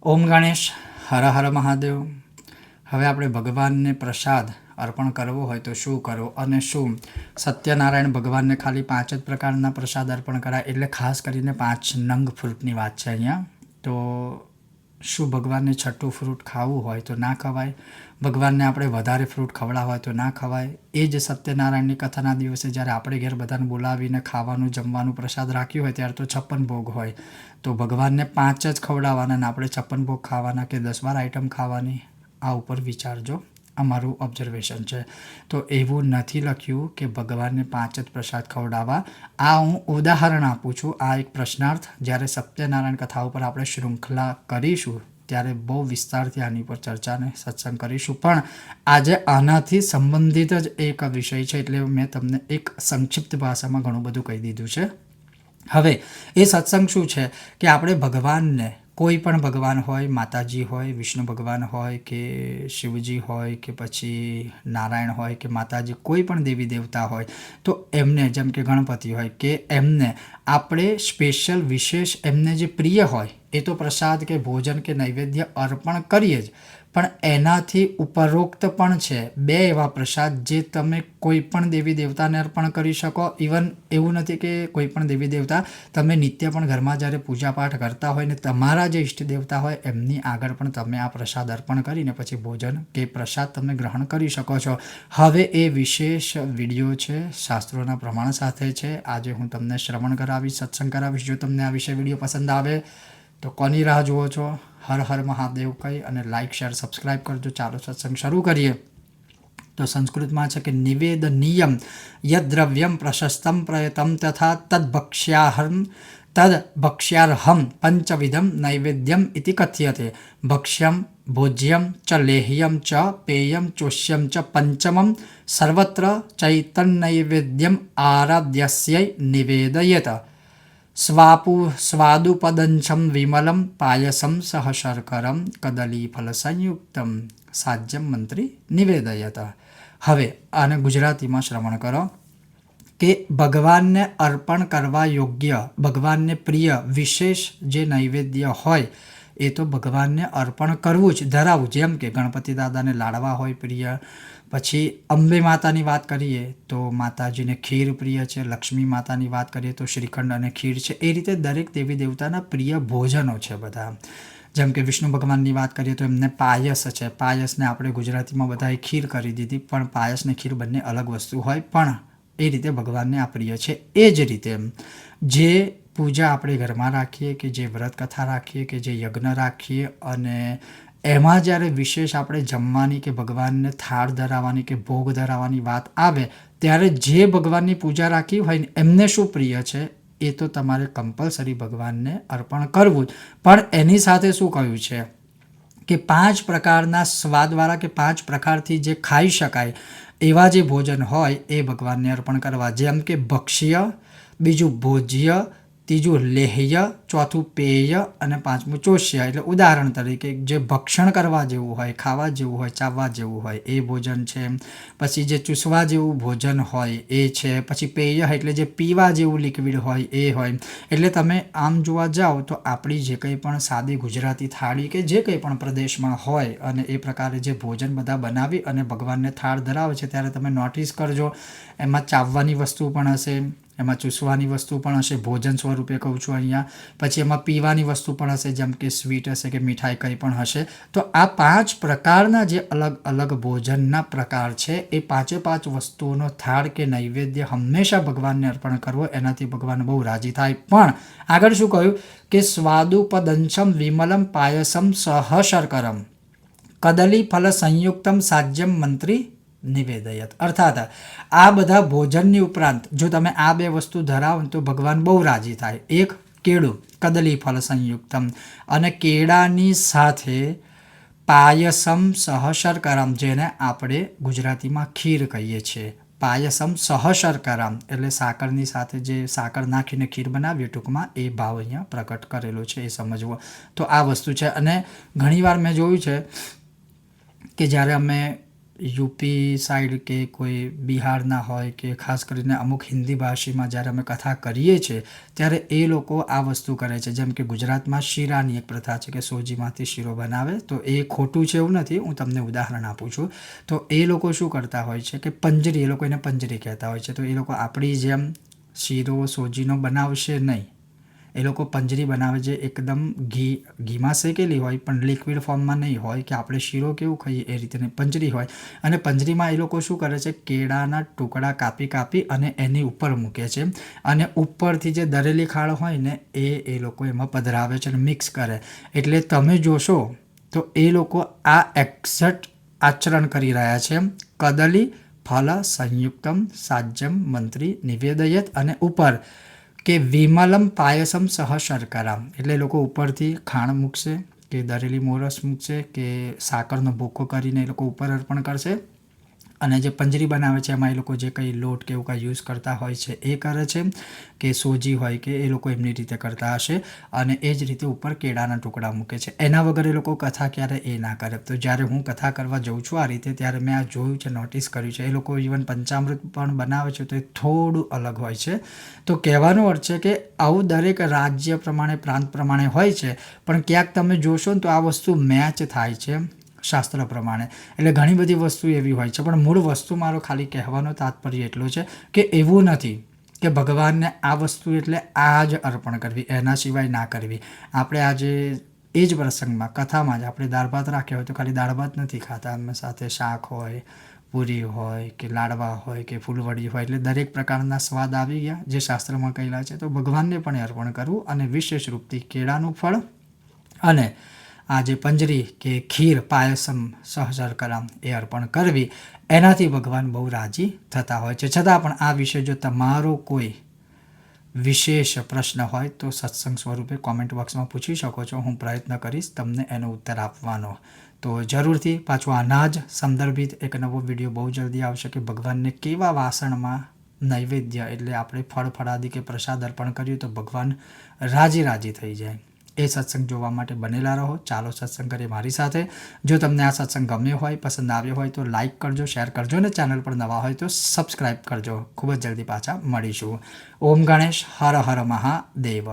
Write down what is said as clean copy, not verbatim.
ઓમ ગણેશ હર હર મહાદેવ. હવે આપણે ભગવાનને પ્રસાદ અર્પણ કરવો હોય તો શું કરવું અને શું સત્યનારાયણ ભગવાનને ખાલી 5 જ પ્રકારના પ્રસાદ અર્પણ કરાય, એટલે ખાસ કરીને 5 નંગ ફ્રૂટની વાત છે અહીંયા. તો શું ભગવાનને છઠ્ઠું ફ્રૂટ ખાવું હોય તો ના ખવાય, ભગવાનને આપણે વધારે ફ્રૂટ ખવડાવવા હોય તો ના ખવાય. એ જ સત્યનારાયણની કથાના દિવસે જ્યારે આપણે ઘેર બધાને બોલાવીને ખાવાનું જમવાનું પ્રસાદ રાખ્યું હોય ત્યારે તો 56 ભોગ હોય, તો ભગવાનને 5 જ ખવડાવવાના અને આપણે 56 ભોગ ખાવાના કે 10-12 આઈટમ ખાવાની, આ ઉપર વિચારજો. અમારું ઓબ્ઝર્વેશન છે. તો એવું નથી લખ્યું કે ભગવાનને 5 જ પ્રસાદ ખવડાવવા. આ હું ઉદાહરણ આપું છું. આ એક પ્રશ્નાર્થ જ્યારે સત્યનારાયણ કથા ઉપર આપણે શૃંખલા કરીશું ત્યારે બહુ વિસ્તારથી આની પર ચર્ચા અને સત્સંગ કરીશું. પણ આજે આનાથી સંબંધિત જ એક વિષય છે, એટલે મેં તમને એક સંક્ષિપ્ત ભાષામાં ઘણું બધું કહી દીધું છે. હવે એ સત્સંગ શું છે કે આપણે ભગવાનને, કોઈ પણ ભગવાન હોય, માતાજી હોય, વિષ્ણુ ભગવાન હોય કે શિવજી હોય કે પછી નારાયણ હોય કે માતાજી, કોઈ પણ દેવી દેવતા હોય, તો એમને જેમ કે ગણપતિ હોય કે એમને આપણે સ્પેશિયલ વિશેષ એમને જે પ્રિય હોય એ તો પ્રસાદ કે ભોજન કે નૈવેદ્ય અર્પણ કરીએ જ, પણ એનાથી ઉપરોક્ત પણ છે 2 એવા પ્રસાદ જે તમે કોઈ પણ દેવી દેવતાને અર્પણ કરી શકો. ઇવન એવું નથી કે કોઈ પણ દેવી દેવતા, તમે નિત્ય પણ ઘરમાં જ્યારે પૂજાપાઠ કરતા હોય ને તમારા જે ઈષ્ટ દેવતા હોય એમની આગળ પણ તમે આ પ્રસાદ અર્પણ કરીને પછી ભોજન કે પ્રસાદ તમે ગ્રહણ કરી શકો છો. હવે એ વિશેષ વિડીયો છે, શાસ્ત્રોના પ્રમાણ સાથે છે. આજે હું તમને શ્રવણ કરાવીશ, સત્સંગ કરાવીશ. જો તમને આ વિષય વિડીયો પસંદ આવે તો કોની રાહ જુઓ છો? હર હર મહાદેવ કહી અને લાઇક શેર સબસ્ક્રાઈબ કરજો. ચાલો સત્સંગ શરૂ કરીએ. તો સંસ્કૃતમાં છે કે નિવેદનીયમ યદ્રવ્યમ પ્રશસ્તમ પ્રયતમ તથા તદ્ભક્ષ્યાર્હમ પંચવિધમ નૈવેદ્યમ ઇતિ કથ્યતે. ભક્ષ્યમ ભોજ્યમ ચ લેહ્યમ ચ પેયમ ચોષ્યમ ચ પંચમમ સર્વત્ર ચૈતન્યનૈવેદ્યમ આરાધ્યસ્यै નિવેદયેત. સ્વાદુપદંશમ વિમલમ પાયસમ સહ શર્કરમ કદલીફલ સંયુક્તમ સાજ્યમ મંત્રી નિવેદયત. હવે આને ગુજરાતીમાં શ્રવણ કરો કે ભગવાનને અર્પણ કરવા યોગ્ય, ભગવાનને પ્રિય વિશેષ જે નૈવેદ્ય હોય એ તો ભગવાનને અર્પણ કરવું જ, ધરાવવું. જેમ કે ગણપતિ દાદાને લાડવા હોય પ્રિય, પછી અંબે માતાની વાત કરીએ તો માતાજીને ખીર પ્રિય છે, લક્ષ્મી માતાની વાત કરીએ તો શ્રીખંડ અને ખીર છે. એ રીતે દરેક દેવી દેવતાના પ્રિય ભોજનો છે બધા. જેમ કે વિષ્ણુ ભગવાનની વાત કરીએ તો એમને પાયસ છે. પાયસને આપણે ગુજરાતીમાં બધાએ ખીર કરી દીધી, પણ પાયસ ને ખીર બંને અલગ વસ્તુ હોય, પણ એ રીતે ભગવાનને આ પ્રિય છે. એ જ રીતે જે પૂજા આપણે ઘરમાં રાખીએ, કે જે વ્રત કથા રાખીએ, કે જે યજ્ઞ રાખીએ અને એમાં જ્યારે વિશેષ આપણે જમવાની કે ભગવાનને થાળ ધરાવવાની કે ભોગ ધરાવવાની વાત આવે ત્યારે જે ભગવાનની પૂજા રાખી હોય ને એમને શું પ્રિય છે એ તો તમારે કમ્પલસરી ભગવાનને અર્પણ કરવું જ. પણ એની સાથે શું કહ્યું છે કે 5 પ્રકારના સ્વાદવાળા કે 5 પ્રકારથી જે ખાઈ શકાય એવા જે ભોજન હોય એ ભગવાનને અર્પણ કરવા. જેમ કે ભક્ષ્ય, બીજું ભોજ્ય, ત્રીજું લેહ્ય, ચોથું પેય અને 5મું ચોષ્ય. એટલે ઉદાહરણ તરીકે જે ભક્ષણ કરવા જેવું હોય, ખાવા જેવું હોય, ચાવવા જેવું હોય એ ભોજન છે. પછી જે ચૂસવા જેવું ભોજન હોય એ છે. પછી પેય એટલે જે પીવા જેવું લિક્વિડ હોય એ હોય. એટલે તમે આમ જોવા જાઓ તો આપણી જે કંઈ પણ સાદી ગુજરાતી થાળી કે જે કંઈ પણ પ્રદેશમાં હોય અને એ પ્રકારે જે ભોજન બધા બનાવી અને ભગવાનને થાળ ધરાવે છે ત્યારે તમે નોટિસ કરજો એમાં ચાવવાની વસ્તુ પણ હશે, એમાં ચૂસવાની વસ્તુ પણ હશે, ભોજન સ્વરૂપે કહું છું અહીંયા. પછી એમાં પીવાની વસ્તુ પણ હશે, જેમ કે સ્વીટ હશે કે મીઠાઈ કંઈ પણ હશે. તો આ 5 પ્રકારના જે અલગ અલગ ભોજનના પ્રકાર છે એ 5 વસ્તુઓનો થાળ કે નૈવેદ્ય હંમેશા ભગવાનને અર્પણ કરવો, એનાથી ભગવાન બહુ રાજી થાય. પણ આગળ શું કહ્યું કે સ્વાદુપદંશમ વિમલમ પાયસમ સહ શર્કરમ કદલી ફલ સંયુક્તમ સાજ્યમ મંત્રી નિવેદયત. અર્થાત આ બધા ભોજનની ઉપરાંત જો તમે આ 2 વસ્તુ ધરાવો તો ભગવાન બહુ રાજી થાય. એક કેળું કદલી ફલ સંયુક્તમ, અને કેળાની સાથે પાયસમ સહ શર્કરમ, જેને આપણે ગુજરાતીમાં ખીર કહીએ છીએ. પાયસમ સહ શર્કરમ એટલે સાકરની સાથે જે સાકર નાખીને ખીર બનાવીએ, ટૂંકમાં એ ભાવ અહીંયા પ્રકટ કરેલો છે, એ સમજવો. તો આ વસ્તુ છે. અને ઘણીવાર મેં જોયું છે કે જ્યારે અમે યુપી સાઈડ કે કોઈ બિહારના હોય કે ખાસ કરીને અમુક હિન્દી ભાષીમાં જ્યારે અમે કથા કરીએ છીએ ત્યારે એ લોકો આ વસ્તુ કરે છે. જેમ કે ગુજરાતમાં શીરાની એક પ્રથા છે કે સોજીમાંથી શીરો બનાવે, તો એ ખોટું છે એવું નથી, હું તમને ઉદાહરણ આપું છું. તો એ લોકો શું કરતા હોય છે કે પંજરી, એ લોકો એને પંજરી કહેતા હોય છે. તો એ લોકો આપણી જેમ શીરો સોજીનો બનાવશે નહીં, એ લોકો પંજરી બનાવે છે એકદમ ઘીમાં શેકેલી હોય પણ લિક્વિડ ફોર્મમાં નહીં હોય કે આપણે શીરો કેવું ખાઈએ એ રીતની પંજરી હોય. અને પંજરીમાં એ લોકો શું કરે છે, કેળાના ટુકડા કાપી અને એની ઉપર મૂકે છે અને ઉપરથી જે દરેલી ખાળ હોય ને એ લોકો એમાં પધરાવે છે અને મિક્સ કરે. એટલે તમે જોશો તો એ લોકો આ એક્ઝેક્ટ આચરણ કરી રહ્યા છે. કદલી ફલ સંયુક્તમ સાજ્યમ મંત્રી નિવેદયત અને ઉપર કે વિમલમ પાયસમ સહ શર્કરા, એટલે એ લોકો ઉપરથી ખાણ મૂકશે કે દરેલી મોરસ મૂકશે કે સાકરનો ભૂકો કરીને એ લોકો ઉપર અર્પણ કરશે. અને જે પંજરી બનાવે છે એમાં એ લોકો જે કંઈ લોટ કે એવું કંઈ યુઝ કરતા હોય છે એ કરે છે, કે સોજી હોય કે એ લોકો એમની રીતે કરતા હશે. અને એ જ રીતે ઉપર કેળાના ટુકડા મૂકે છે. એના વગર એ લોકો કથા ક્યારે એ ના કરે. તો જ્યારે હું કથા કરવા જઉં છું આ રીતે ત્યારે મેં આ જોયું છે, નોટિસ કર્યું છે. એ લોકો ઇવન પંચામૃત પણ બનાવે છે તો એ થોડું અલગ હોય છે. તો કહેવાનો અર્થ છે કે આવું દરેક રાજ્ય પ્રમાણે પ્રાંત પ્રમાણે હોય છે, પણ ક્યાંક તમે જોશો ને તો આ વસ્તુ મેચ થાય છે શાસ્ત્ર પ્રમાણે. એટલે ઘણી બધી વસ્તુ એવી હોય છે, પણ મૂળ વસ્તુ મારો ખાલી કહેવાનો તાત્પર્ય એટલો છે કે એવું નથી કે ભગવાનને આ વસ્તુ એટલે આ જ અર્પણ કરવી, એના સિવાય ના કરવી. આપણે આજે એ જ પ્રસંગમાં કથામાં જ આપણે દાળ ભાત રાખ્યા હોય તો ખાલી દાળ ભાત નથી ખાતા, અમે સાથે શાક હોય, પૂરી હોય કે લાડવા હોય કે ફૂલવડી હોય, એટલે દરેક પ્રકારના સ્વાદ આવી ગયા જે શાસ્ત્રમાં કહેલા છે. તો ભગવાનને પણ અર્પણ કરવું અને વિશેષ રૂપથી કેળાનું ફળ અને આ જે પંજરી કે ખીર પાયસમ સહશર્કરા એ અર્પણ કરવી, એનાથી ભગવાન બહુ રાજી થતા હોય છે. છતાં પણ આ વિશે જો તમારો કોઈ વિશેષ પ્રશ્ન હોય તો સત્સંગ સ્વરૂપે કોમેન્ટ બોક્સમાં પૂછી શકો છો. હું પ્રયત્ન કરીશ તમને એનો ઉત્તર આપવાનો. તો જરૂરથી પાછું આના જ સંદર્ભિત એક નવો વિડીયો બહુ જલ્દી આવશે કે ભગવાનને કેવા વાસણમાં નૈવેદ્ય એટલે આપણે ફળ ફળાદી કે પ્રસાદ અર્પણ કર્યું તો ભગવાન રાજી થઈ જાય. એ સત્સંગ જોવા માટે બનેલા રહો. ચાલો સત્સંગ કરીએ મારી સાથે. જો તમને આ સત્સંગ ગમ્યો હોય, પસંદ આવ્યો હોય તો લાઇક કરજો, શેર કરજો અને ચેનલ પર નવા હોય તો સબસ્ક્રાઈબ કરજો. ખૂબ જ જલ્દી પાછા મળીશું. ઓમ ગણેશ, હર હર મહાદેવ.